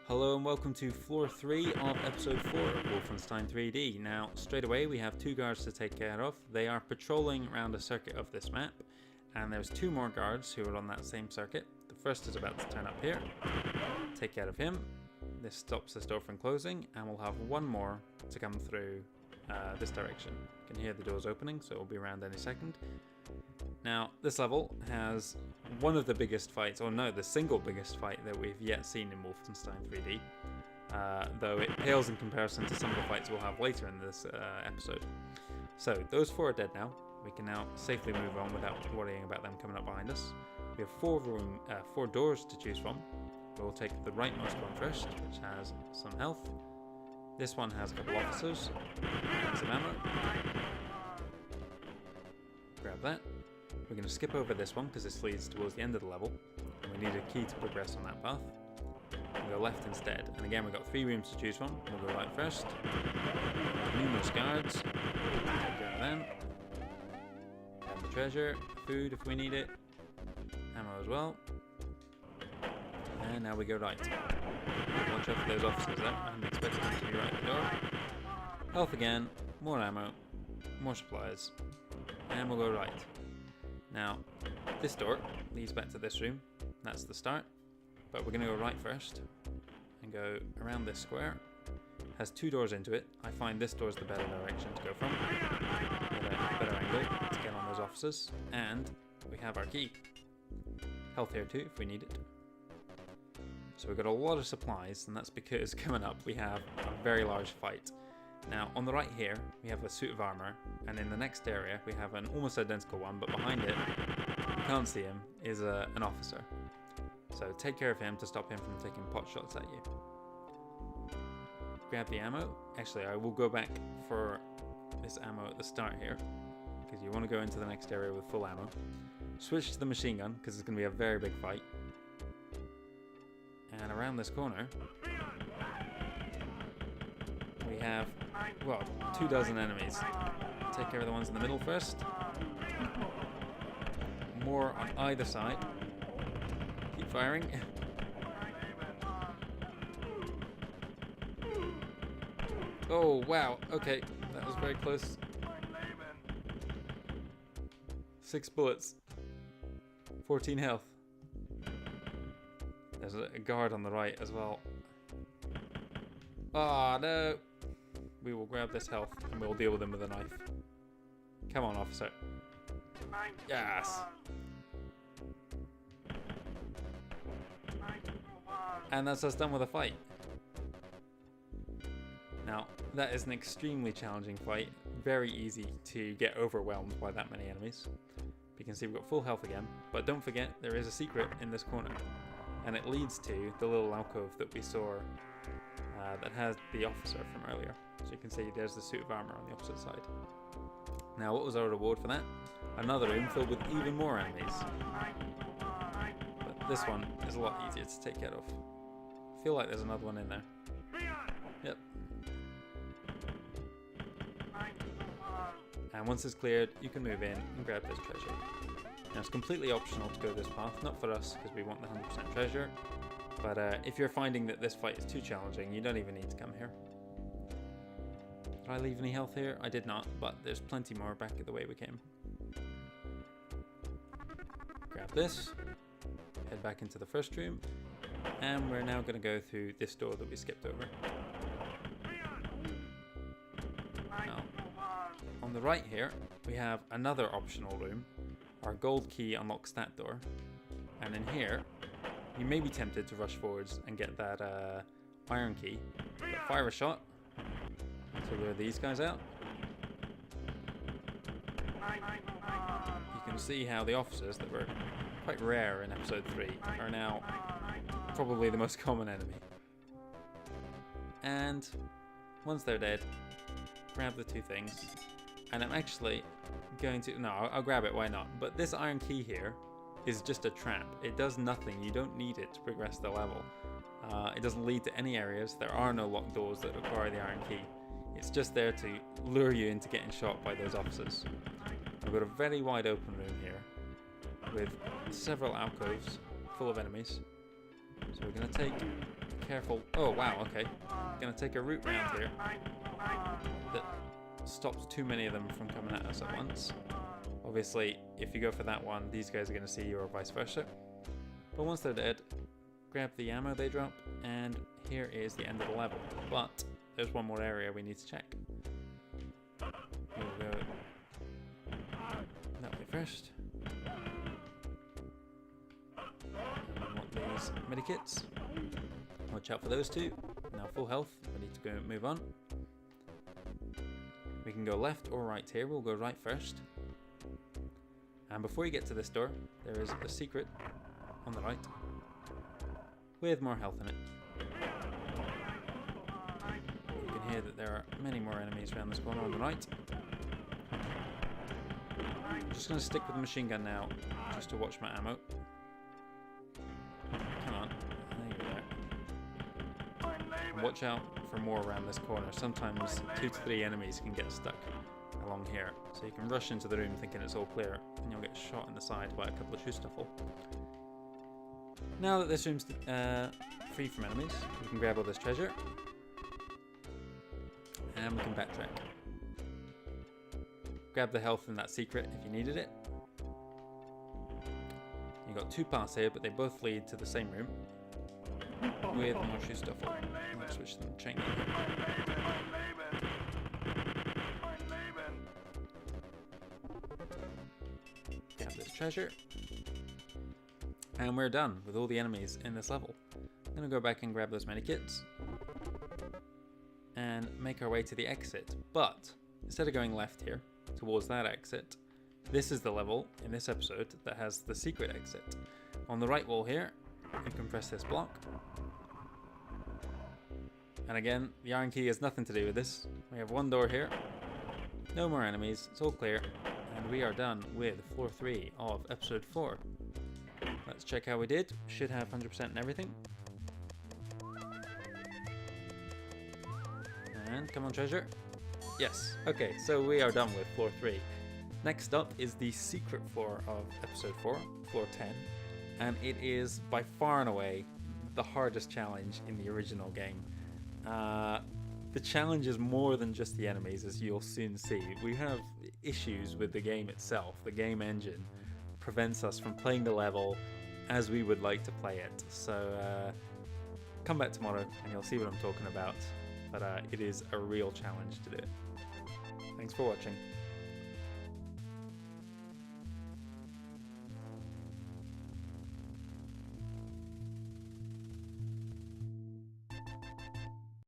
Hello and welcome to floor 3 of episode 4 of Wolfenstein 3D. Now, straight away we have two guards to take care of. They are patrolling around a circuit of this map, and there's two more guards who are on that same circuit. The first is about to turn up here. Take care of him. This stops this door from closing, and we'll have one more to come through this direction. You can hear the doors opening, so it'll be around any second. Now, this level has one of the biggest fights, or no, the single biggest fight that we've yet seen in Wolfenstein 3D, though it pales in comparison to some of the fights we'll have later in this episode. So, those four are dead now. We can now safely move on without worrying about them coming up behind us. We have four doors to choose from. We'll take the rightmost one first, which has some health. This one has a couple officers and some ammo. Grab that. We're going to skip over this one because this leads towards the end of the level, and we need a key to progress on that path. We'll go left instead, and again we've got three rooms to choose from. We'll go right first. Numerous guards. Take care of them. Grab the treasure, food if we need it, ammo as well. And now we go right. Watch out for those officers there. I'm expecting them to be right at the door. Health again, more ammo, more supplies, and we'll go right. Now, this door leads back to this room. That's the start. But we're going to go right first and go around this square. It has two doors into it. I find this door is the better direction to go from. Get a better angle to get on those officers. And we have our key. Health here too if we need it. So we've got a lot of supplies, and that's because coming up we have a very large fight. Now, on the right here, we have a suit of armor, and in the next area, we have an almost identical one, but behind it, you can't see him, is an officer. So take care of him to stop him from taking pot shots at you. Grab the ammo. Actually, I will go back for this ammo at the start here, because you want to go into the next area with full ammo. Switch to the machine gun, because it's going to be a very big fight. And around this corner, we have, well, 24 enemies. Take care of the ones in the middle first. More on either side. Keep firing. Oh, wow. Okay, that was very close. 6 bullets. 14 health. There's a guard on the right as well. Ah, no. We will grab this health and we'll deal with him with a knife. Come on, officer. Yes. And that's us done with a fight. Now, that is an extremely challenging fight. Very easy to get overwhelmed by that many enemies. You can see we've got full health again, but don't forget there is a secret in this corner. And it leads to the little alcove that we saw that has the officer from earlier. So you can see there's the suit of armor on the opposite side. Now, what was our reward for that? Another room filled with even more enemies. But this one is a lot easier to take care of. I feel like there's another one in there. Yep. And once it's cleared, you can move in and grab this treasure. Now, it's completely optional to go this path, not for us because we want the 100% treasure, but if you're finding that this fight is too challenging, you don't even need to come here. Did I leave any health here? I did not, but there's plenty more back at the way we came. Grab this, head back into the first room, and we're now going to go through this door that we skipped over. Now, on the right here, we have another optional room. Our gold key unlocks that door, and in here you may be tempted to rush forwards and get that iron key, but fire a shot to lure these guys out. You can see how the officers that were quite rare in episode 3 are now probably the most common enemy. And once they're dead, grab the two things. And I'm actually going to... No, I'll grab it, why not? But this iron key here is just a trap. It does nothing. You don't need it to progress the level. It doesn't lead to any areas. There are no locked doors that require the iron key. It's just there to lure you into getting shot by those officers. We've got a very wide open room here with several alcoves full of enemies. So we're going to take careful. Oh wow, okay. Gonna take a route round here that stops too many of them from coming at us at once. Obviously, if you go for that one, these guys are gonna see you or vice versa. But once they're dead, grab the ammo they drop, and here is the end of the level. But there's one more area we need to check. We'll go that way first. And we want these medikits. Watch out for those two. Now full health, we need to go move on. We can go left or right here. We'll go right first. And before you get to this door, there is a secret on the right with more health in it. You can hear that there are many more enemies around this corner on the right. I'm just going to stick with the machine gun now, just to watch my ammo. Come on, there you go. And watch out for more around this corner. Sometimes 2 to 3 enemies can get stuck along here, so you can rush into the room thinking it's all clear, and you'll get shot in the side by a couple of Schusterful. Now that this room's free from enemies, we can grab all this treasure, and we can backtrack. Grab the health in that secret if you needed it. You've got 2 paths here, but they both lead to the same room with more Schusterful. I'll switch them, chain them. Grab this treasure. And we're done with all the enemies in this level. I'm going to go back and grab those medikits and make our way to the exit. But instead of going left here towards that exit, this is the level in this episode that has the secret exit. On the right wall here, you can press this block. And again, the iron key has nothing to do with this. We have one door here, no more enemies, it's all clear, and we are done with floor 3 of episode 4. Let's check how we did. Should have 100% in everything. And come on, treasure. Yes. Okay, so we are done with floor 3. Next up is the secret floor of episode 4, floor 10. And it is by far and away the hardest challenge in the original game. The challenge is more than just the enemies, as you'll soon see. We have issues with the game itself. The game engine prevents us from playing the level as we would like to play it. So come back tomorrow and you'll see what I'm talking about. But it is a real challenge to do. Thanks for watching.